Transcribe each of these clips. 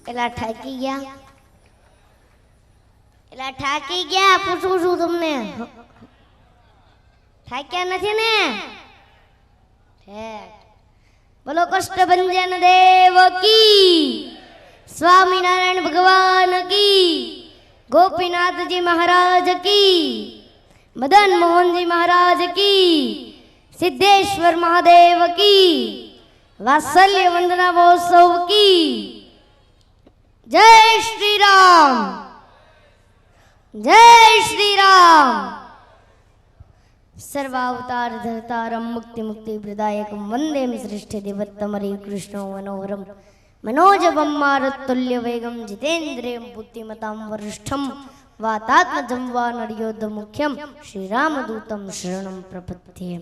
એલા ઠાકી ગયા, એલા ઠાકી ગયા, પૂછું છું તમને, ઠાક્યા નથી ને? બોલો કષ્ટભંજન દેવ કી, સ્વામિનારાયણ ભગવાન કી, ગોપીનાથજી મહારાજ કી, મદન મોહનજી મહારાજ કી, સિદ્ધેશ્वर महादेव की, वात्सल्य वंदना महोत्सव की। जय श्री राम, जय श्री राम। सर्वावतार धर्तारम मुक्ति मुक्ति प्रदायकम वंदे श्रेष्ठ देवत्तमरे कृष्णो मनोहरम मनोजवम मारुतुल्य वेगम जितेन्द्रियं बुद्धिमतां वरिष्ठम वातात्मजं वा नरयोध मुख्यम श्री रामदूतं शरणं प्रपद्ये।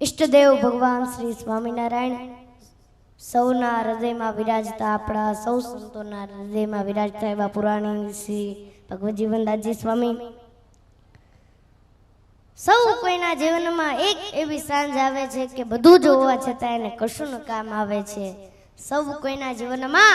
इष्टदेव भगवान श्री स्वामीनारायण सौना हृदय में विराजता अपना सौ संतोना हृदय में विराजता एवं पुराणी श्री भगवत जीवनदासजी स्वामी सौ कोईना जीवन में एक एवी सांज आवे छे के बधु ज होवा छतां एने कशुं न काम आवे छे। सौ कोईना जीवन में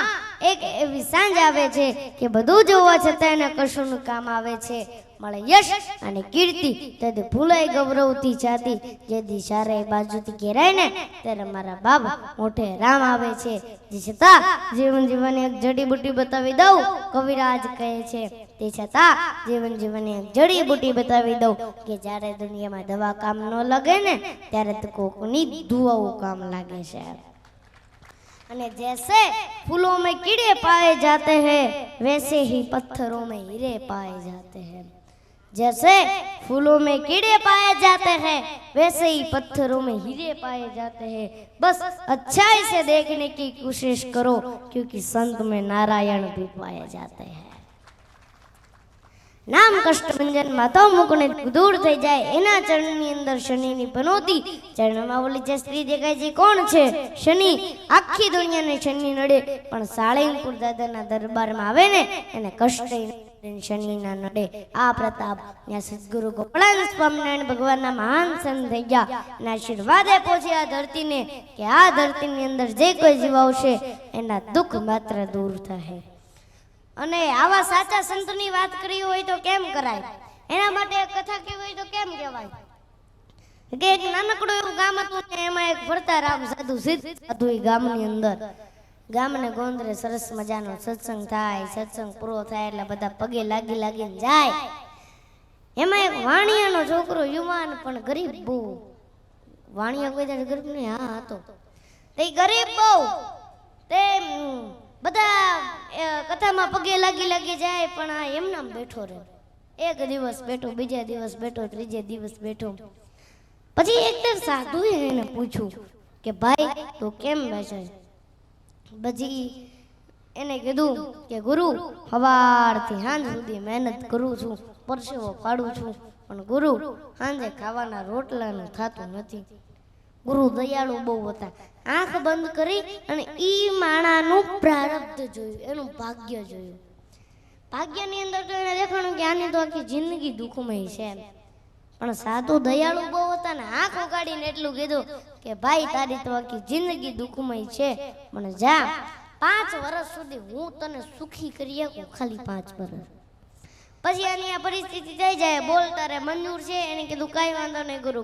एक एवी सांज आवे छे के बधु ज होवा छतां एने कशुं न काम आवे छे। મળે યશ અને કીર્તિ તે ભૂલાઈ ગૌરવતી જાતી જે દિશારે બાજુથી ઘેરાય ને ત્યારે મારા બાપ મોઢે રામ આવે છે। જે છતાં જીવન જીવન એક જડીબુટી બતાવી દઉં કવિરાજ કહે છે તે છતાં જીવન જીવન એક જડીબુટી બતાવી દઉં કે જ્યારે દુનિયામાં દવા કામ ન લાગે ને ત્યારે તો કોકની દુઆઓ કામ લાગે છે। અને जैसे फूलों में कीड़े पाए जाते हैं वैसे ही पत्थरों में हीरे पाए जाते हैं। जैसे फूलों में कीड़े पाए जाते हैं वैसे ही पत्थरों में हीरे पाए जाते हैं। बस अच्छाई से देखने की कोशिश करो क्योंकि संत में नारायण भी पाए जाते हैं। नाम कष्टभंजन माता मुकने दूर થઈ જાય એના ચરણની અંદર શનિની પનોતી ચરણમાં ઓલી જે સ્ત્રી દેખાય છે કોણ છે? શનિ। આખી દુનિયાને શનિ નડે પણ સાળંગપુર દાદાના દરબારમાં આવે ને એને કષ્ટ शनि ना नडे। आ प्रताप या सद्गुरु गोपाल स्वामीनारायण भगवान ना महान संत થઈ ગયા અને આશીર્વાદે પહોંચ્યા ધરતી ને કે આ ધરતીની અંદર જે કોઈ જીવ આવશે એના દુઃખ માત્ર દૂર થાય। અને આવા સાચા સંતની વાત કરી હોય તો કેમ કરાય? એના માટે એક કથા કેવી હોય તો કેમ કહેવાય કે એક નાનકડું એવું ગામ હતું ને એમાં એક ફરતા રામ સાધુ સિદ્ધ સાધુ એ ગામની અંદર ગામને ગોંદરે સરસ મજાનો સત્સંગ થાય। સત્સંગ પૂરો થાય એટલે બધા પગે લાગી લાગીને જાય। એમાં એક વાણિયાનો છોકરો યુવાન પણ ગરીબ બહુ। વાણિયા કોઈ ત્યારે ગરીબ નહીં, હા હતો તે ગરીબ બહુ। તે બધા કથામાં પગે લાગી લાગી જાય પણ આ એમનામ બેઠો રહે। એક દિવસ બેઠો, બીજા દિવસ બેઠો, ત્રીજે દિવસ બેઠો। પછી એક દર સાધુએ એને પૂછ્યું કે ભાઈ તું કેમ બેસે? પછી એને કીધું કે ગુરુ સવારથી સાંજ સુધી મહેનત કરું છું, પરસેવો પાડું છું પણ ગુરુ સાંજે ખાવાના રોટલાનું થતું નથી। ગુરુ દયાળુ બહુ હતા। આંખ બંધ કરી અને ઈ માણાનું પ્રારબ્ધ જોયું, એનું ભાગ્ય જોયું। ભાગ્યની અંદર તો એને દેખાણું કે આની તો આખી જિંદગી દુઃખમય છે પણ સાધુ દયાળુ બહુ હતા ને આંખ ઉગાડીને એટલું કીધું કે ભાઈ તારી તો આખી જિંદગી દુઃખમય છે પણ જા 5 વર્ષ સુધી હું તને સુખી કરી શકું, ખાલી 5 વર્ષ। પછી આની આ પરિસ્થિતિ થઈ જાય, બોલ તારે મંજૂર છે? એને કીધું કાંઈ વાંધો નહીં ગુરુ,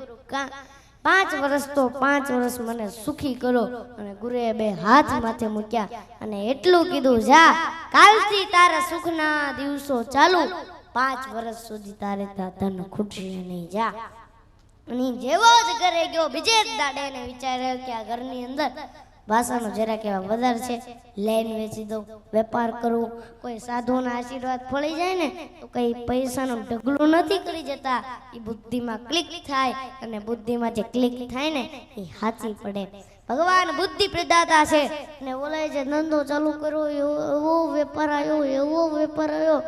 5 વર્ષ તો 5 વર્ષ મને સુખી કરો। અને ગુરુએ 2 હાથ માથે મૂક્યા અને એટલું કીધું જા કાલથી તારા સુખના દિવસો ચાલુ, 5 વર્ષ સુધી તારે ધન ખૂટશે નહીં, જા। અને જેવો જ ઘરે ગયો બીજે જ દાડે એને વિચાર્યો કે આ ઘરની અંદર ભાષાનો જરા કેવા વધારે છે, લેન વેચી દઉં, વેપાર કરું, કોઈ સાધુના આશીર્વાદ ફળી જાય ને તો કઈ પૈસાનું ઢગલું નથી કરી જતા, એ બુદ્ધિમાં ક્લિક થાય અને બુદ્ધિમાં જે ક્લિક થાય ને એ સાચી પડે। ભગવાન બુદ્ધિ પ્રદાતા છે ને બોલે છે ધંધો ચાલુ કર્યો એવો વેપાર આવ્યો, એવો વેપાર આવ્યો,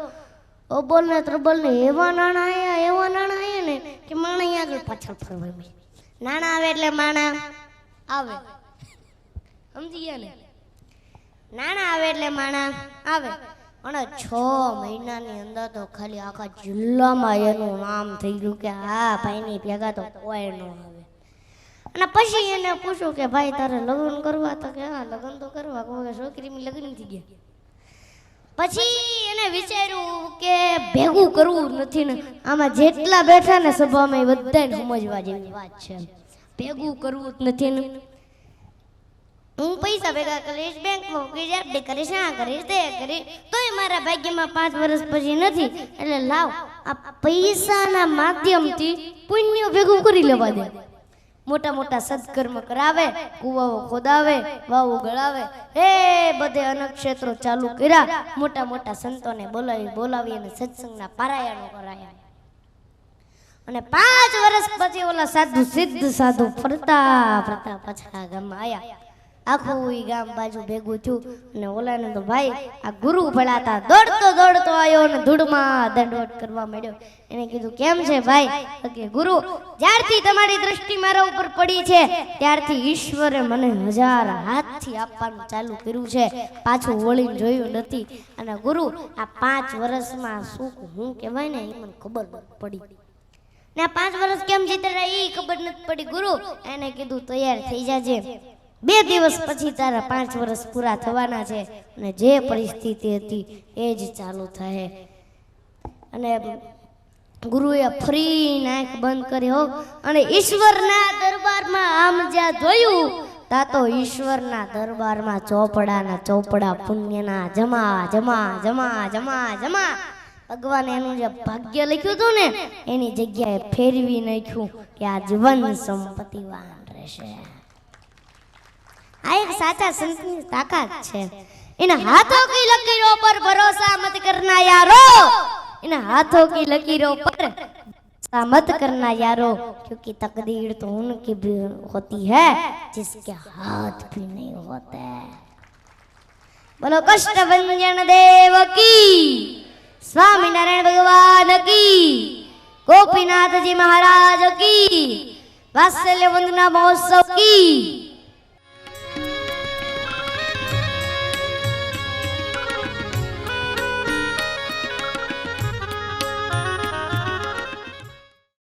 અબોલ ને ત્રબલ ને એવા નાણાં આયા ને કે માણા આગળ પાછળ ફરવા માંડ્યા। નાણાં આવે એટલે માણા આવે, સમજી ગયા ને? નાણાં આવે એટલે માણા આવે। અને 6 મહિનાની અંદર તો ખાલી આખા જિલ્લામાં એનું નામ થઈ ગયું કે હા ભાઈની ભેગા તો કોઈ ન આવે। અને પછી એને પૂછ્યું કે ભાઈ તારે લગ્ન કરવા? તો કે હા લગ્ન તો કરવા, કોઈ છોકરીની લગ્ન થઈ ગયા. પછી એને વિચાર્યું કે ભેગું કરવું નથી ને આમાં જેટલા બેઠા ને સભામાં બધાને સમજવા જેવી વાત છે. ભેગું કરવું જ નથી ને હું પૈસા ભેગા કરીશ, બેંકમાં મૂકીશ, એફડી કરીશ, આ કરીશ, તે કરીશ, તોય મારા ભાગ્યમાં 5 વર્ષ પછી નથી. એટલે લાવ આ પૈસાના માધ્યમથી પુણ્ય ભેગું કરી લેવા દે. મોટા મોટા સત્કર્મ કરાવે, કુવાઓ ખોદાવે, વાવો ગળાવે, એ બધે અનક્ષેત્રો ચાલુ કર્યા. મોટા મોટા સંતોને બોલાવી અને સત્સંગના પારાયણો કરાયા. અને 5 વર્ષ પછી ઓલા સાધુ સિદ્ધ સાધુ ફરતા ફરતા પાછા ગામમાં આયા. આખું ઈ ગામ બાજુ ભેગું થયું અને ઓલાને તો ભાઈ આ ગુરુ ભળાતા દોડતો દોડતો આવ્યો અને ધૂળમાં દંડવત કરવા માંડ્યો. એને કીધું કેમ છે ભાઈ? તો કે ગુરુ, જ્યારથી તમારી દ્રષ્ટિ મારા ઉપર પડી છે ત્યારથી ઈશ્વરે મને 1000 હાથથી આપવાનું ચાલુ કર્યું છે, પાછું વળીને જોયું નથી. અને ગુરુ આ 5 વર્ષમાં સુખ હું કહેવાય ને એ મને ખબર પડી ને. આ 5 વર્ષ કેમ જીતે એ ખબર નથી પડી. ગુરુ એને કીધું તૈયાર થઈ જાજે, 2 દિવસ પછી તારા 5 વર્ષ પૂરા થવાના છે અને જે પરિસ્થિતિ હતી એ જ ચાલુ થાય. અને ગુરુએ ફરી આંખ બંધ કર્યો અને ઈશ્વરના દરબારમાં આમ જ્યાં જોયું તા તો ઈશ્વરના દરબારમાં ચોપડાના ચોપડા પુણ્યના જમા જમા જમા જમા જમા. ભગવાને એનું જે ભાગ્ય લખ્યું હતું ને એની જગ્યાએ ફેરવી નાખ્યું કે આ જીવન સંપત્તિવાન રહેશે. આ એક સાચા સંતની તાકાત છે. इन हाथों की लकीरों पर भरोसा मत करना यारो, इन हाथों की लकीरों पर भरोसा मत करना यारो, क्योंकि तकदीर तो उनकी भी होती है जिसके हाथ भी नहीं होते. बोलो कष्ट भंजन देव की, स्वामी नारायण भगवान की, गोपीनाथ जी महाराज की, वात्सल्य वंदना महोत्सव की.